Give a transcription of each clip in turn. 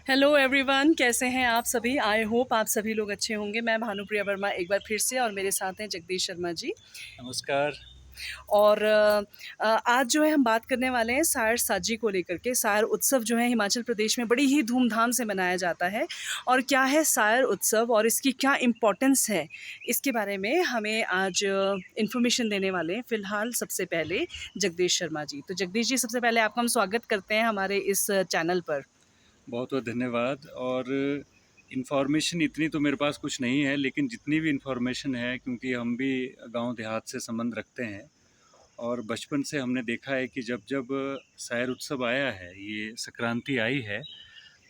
Hello everyone, कैसे हैं आप सभी? आई होप आप सभी लोग अच्छे होंगे। मैं भानुप्रिया वर्मा एक बार फिर से, और मेरे साथ हैं जगदीश शर्मा जी। नमस्कार। और आज जो है हम बात करने वाले हैं सायर साजी को लेकर के। सायर उत्सव जो है हिमाचल प्रदेश में बड़ी ही धूमधाम से मनाया जाता है। और क्या है सायर उत्सव और इसकी क्या इम्पोर्टेंस है, इसके बारे में हमें आज इन्फॉर्मेशन देने वाले हैं फ़िलहाल सबसे पहले जगदीश शर्मा जी। तो जगदीश जी, सबसे पहले आपका हम स्वागत करते हैं हमारे इस चैनल पर। बहुत बहुत धन्यवाद। और इन्फॉर्मेशन इतनी तो मेरे पास कुछ नहीं है, लेकिन जितनी भी इन्फॉर्मेशन है, क्योंकि हम भी गांव देहात से संबंध रखते हैं और बचपन से हमने देखा है कि जब जब सायर उत्सव आया है, ये संक्रांति आई है,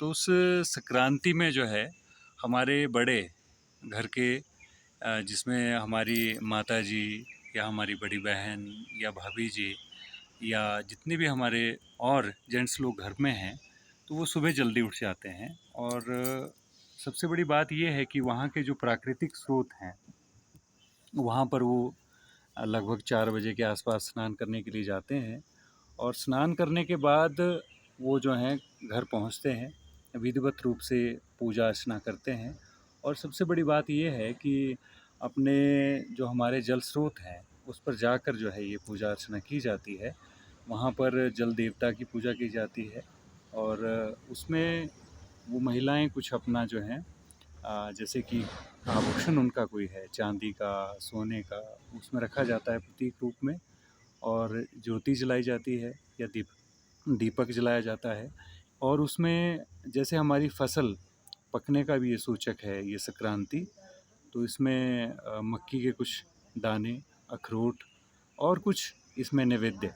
तो उस संक्रांति में जो है हमारे बड़े घर के जिसमें हमारी माता जी या हमारी बड़ी बहन या भाभी जी या जितने भी हमारे और जेंट्स लोग घर में हैं, तो वो सुबह जल्दी उठ जाते हैं। और सबसे बड़ी बात ये है कि वहाँ के जो प्राकृतिक स्रोत हैं, वहाँ पर वो लगभग 4 बजे के आसपास स्नान करने के लिए जाते हैं। और स्नान करने के बाद वो जो हैं घर पहुँचते हैं, विधिवत रूप से पूजा अर्चना करते हैं। और सबसे बड़ी बात ये है कि अपने जो हमारे जल स्रोत हैं, उस पर जाकर जो है ये पूजा अर्चना की जाती है। वहाँ पर जल देवता की पूजा की जाती है। और उसमें वो महिलाएं कुछ अपना जो है जैसे कि आभूषण उनका कोई है, चांदी का, सोने का, उसमें रखा जाता है प्रतीक रूप में। और ज्योति जलाई जाती है या दीपक जलाया जाता है। और उसमें जैसे हमारी फसल पकने का भी ये सूचक है ये संक्रांति, तो इसमें मक्की के कुछ दाने, अखरोट और कुछ इसमें नैवेद्य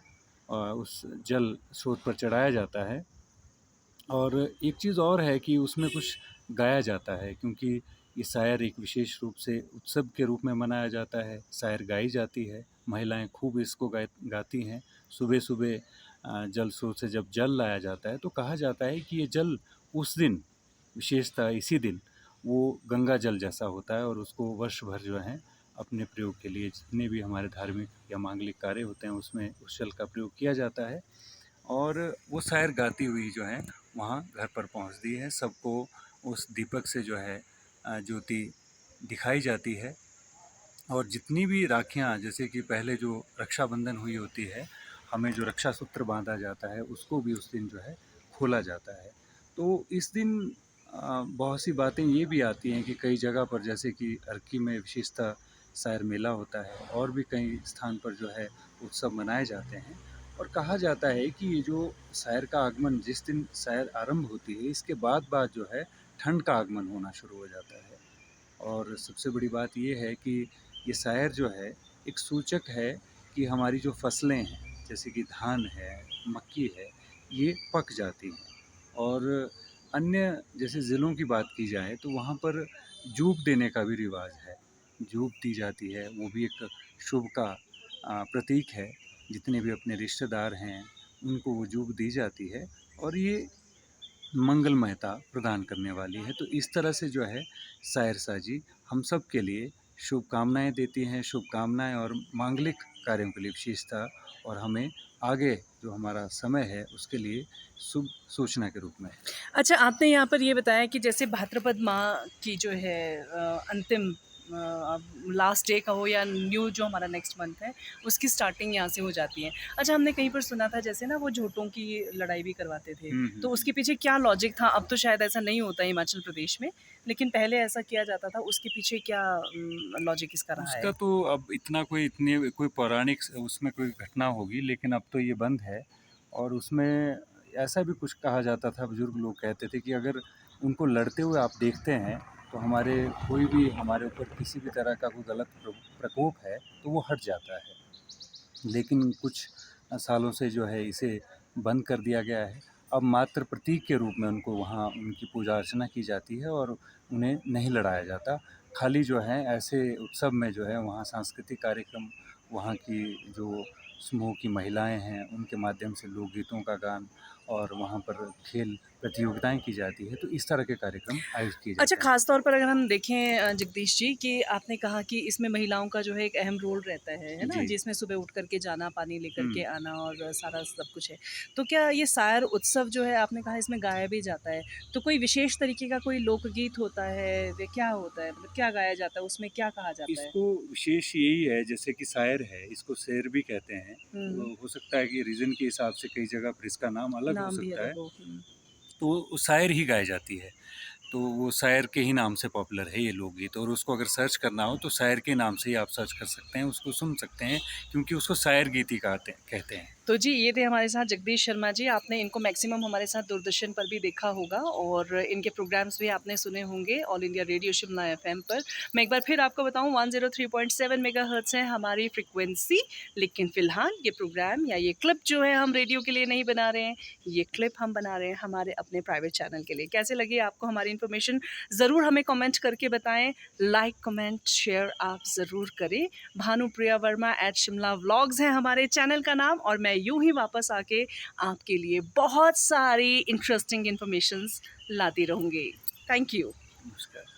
उस जल स्रोत पर चढ़ाया जाता है। और एक चीज़ और है कि उसमें कुछ गाया जाता है, क्योंकि ये शायर एक विशेष रूप से उत्सव के रूप में मनाया जाता है। शायर गाई जाती है, महिलाएं खूब इसको गाती हैं। सुबह सुबह जल स्रोत से जब जल लाया जाता है, तो कहा जाता है कि ये जल उस दिन, विशेषतः इसी दिन, वो गंगा जल जैसा होता है और उसको वर्ष भर जो है अपने प्रयोग के लिए जितने भी हमारे धार्मिक या मांगलिक कार्य होते हैं उसमें उस जल का प्रयोग किया जाता है। और वो शायर गाती हुई जो है वहाँ घर पर पहुँचती है। सबको उस दीपक से जो है ज्योति दिखाई जाती है। और जितनी भी राखियाँ, जैसे कि पहले जो रक्षाबंधन हुई होती है, हमें जो रक्षा सूत्र बांधा जाता है, उसको भी उस दिन जो है खोला जाता है। तो इस दिन बहुत सी बातें ये भी आती हैं कि कई जगह पर, जैसे कि अर्की में विशेषतः शायर मेला होता है, और भी कई स्थान पर जो है उत्सव मनाए जाते हैं। और कहा जाता है कि ये जो शायर का आगमन, जिस दिन शायर आरंभ होती है, इसके बाद बाद जो है ठंड का आगमन होना शुरू हो जाता है। और सबसे बड़ी बात ये है कि ये शायर जो है एक सूचक है कि हमारी जो फसलें हैं, जैसे कि धान है, मक्की है, ये पक जाती हैं। और अन्य जैसे ज़िलों की बात की जाए, तो वहाँ पर जूप देने का भी रिवाज है। जूप दी जाती है, वो भी एक शुभ का प्रतीक है। जितने भी अपने रिश्तेदार हैं, उनको वो जूप दी जाती है और ये मंगलमयता प्रदान करने वाली है। तो इस तरह से जो है शायर साजी हम सब के लिए शुभकामनाएँ देती हैं, शुभकामनाएँ और मांगलिक कार्यों के लिए विशेषतः, और हमें आगे जो हमारा समय है उसके लिए शुभ सूचना के रूप में। अच्छा, आपने यहाँ पर ये बताया कि जैसे भाद्रपद माह की जो है अंतिम लास्ट डे कहो या न्यू जो हमारा नेक्स्ट मंथ है, उसकी स्टार्टिंग यहाँ से हो जाती है। अच्छा, हमने कहीं पर सुना था जैसे ना वो झोटों की लड़ाई भी करवाते थे, तो उसके पीछे क्या लॉजिक था? अब तो शायद ऐसा नहीं होता है हिमाचल प्रदेश में, लेकिन पहले ऐसा किया जाता था। उसके पीछे क्या लॉजिक इसका रहा है? उसका तो अब इतना कोई इतनी कोई पौराणिक उसमें कोई घटना होगी, लेकिन अब तो ये बंद है। और उसमें ऐसा भी कुछ कहा जाता था, बुजुर्ग लोग कहते थे कि अगर उनको लड़ते हुए आप देखते हैं, तो हमारे कोई भी हमारे ऊपर किसी भी तरह का कोई गलत प्रकोप है, तो वो हट जाता है। लेकिन कुछ सालों से जो है इसे बंद कर दिया गया है। अब मात्र प्रतीक के रूप में उनको वहाँ उनकी पूजा अर्चना की जाती है और उन्हें नहीं लड़ाया जाता। खाली जो है ऐसे उत्सव में जो है वहाँ सांस्कृतिक कार्यक्रम, वहाँ की जो समूह की महिलाएं हैं, उनके माध्यम से लोकगीतों का गान और वहाँ पर खेल प्रतियोगिताएँ की जाती है, तो इस तरह के कार्यक्रम आयोजित किए अच्छा, जाते हैं। ख़ास तौर पर अगर हम देखें जगदीश जी कि आपने कहा कि इसमें महिलाओं का जो है एक अहम रोल रहता है ना? जी। जिसमें सुबह उठ कर के जाना, पानी लेकर के हुँ। आना और सारा सब कुछ है। तो क्या ये सायर उत्सव जो है आपने कहा इसमें गाया भी जाता है, तो कोई विशेष तरीके का कोई लोकगीत होता है वे क्या होता है? मतलब क्या गाया जाता है, उसमें क्या कहा जाता है? इसको विशेष यही है जैसे कि शायर है, इसको शेर भी कहते हैं। हुँ, तो हो सकता है कि रीजन के हिसाब से कई जगह पर इसका नाम अलग हो नाम भी सकता है। अलग हो। हुँ। तो वो शायर ही गाई जाती है। तो वो शायर के ही नाम से पॉपुलर है ये लोकगीत, और उसको अगर सर्च करना हो तो शायर के नाम से ही आप सर्च कर सकते हैं, उसको सुन सकते हैं, क्योंकि उसको शायर गीत ही कहते हैं। तो जी, ये थे हमारे साथ जगदीश शर्मा जी। आपने इनको मैक्सिमम हमारे साथ दूरदर्शन पर भी देखा होगा और इनके प्रोग्राम्स भी आपने सुने होंगे all India radio Shimla FM पर। मैं एक बार फिर आपको बताऊँ 103.7 मेगाहर्ट्ज़ है हमारी फ्रीक्वेंसी, लेकिन फ़िलहाल ये प्रोग्राम या ये क्लिप जो है हम रेडियो के लिए नहीं बना रहे हैं, ये क्लिप हम बना रहे हैं हमारे अपने प्राइवेट चैनल के लिए। कैसे लगी आपको हमारी इन्फॉर्मेशन? ज़रूर हमें कमेंट करके बताएँ। लाइक, कमेंट, शेयर आप ज़रूर करें। भानुप्रिया वर्मा @शिमला व्लॉग्स है हमारे चैनल का नाम और मैं यूं ही वापस आके आपके लिए बहुत सारी इंटरेस्टिंग इन्फॉर्मेशंस लाती रहूँगी। Thank you. नमस्कार।